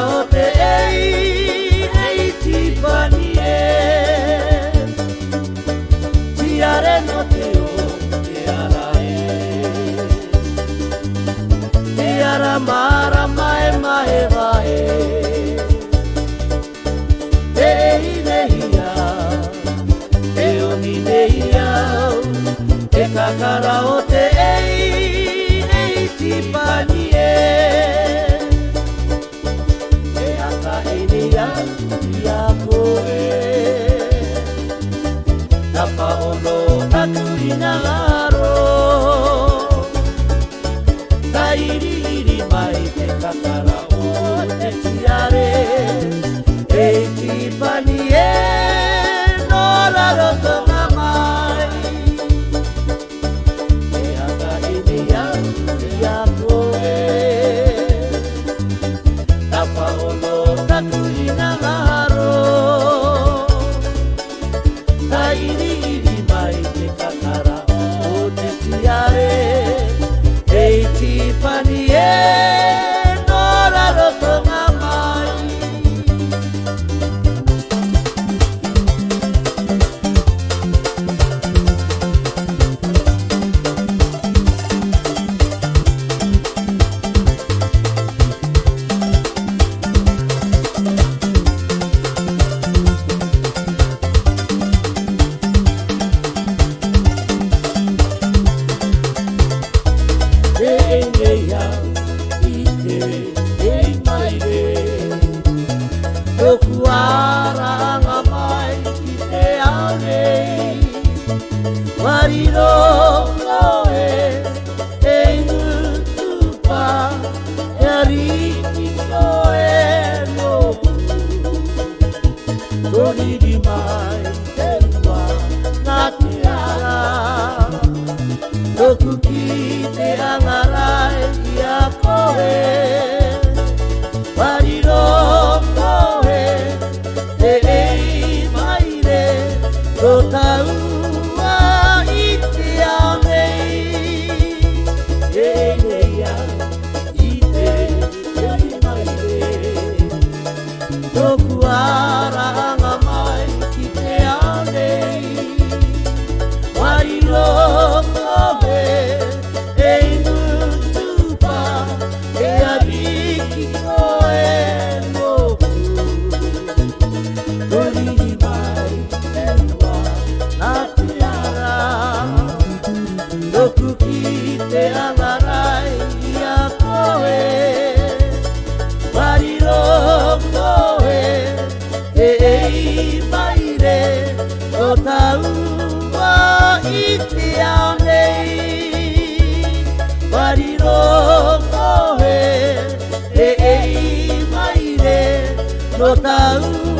o te ei tipani e tiare no te o te ara te ara mara mai mai vai te nehia te oni nehia te kakara o te ei tipani e ia koe Napa ono taku ina aro Tairi iri mai te kakara o te tiare Ei tipani e no raro tonga mai E aka inia ia koe Napa ono taku ina aro Tairi iri mai te kakara o te tiare Ei tipani e no raro tonga mai Toku ara nga mai ki te ao nei Wariro koe e ngutupa E ariki koe noku Toriri mai te ua nga te ara Toku ki te angarai ia koe Wariro Ko taua i te ao nei E neia i te mai re Toku ara anga mai ki te ao nei Wariro koe e ngutupa E ariki koe noku Toriri mai Toku ki te angarai ia koe Wariro koe e ei maire O taua i te ao nei Wariro koe e ei maire O taua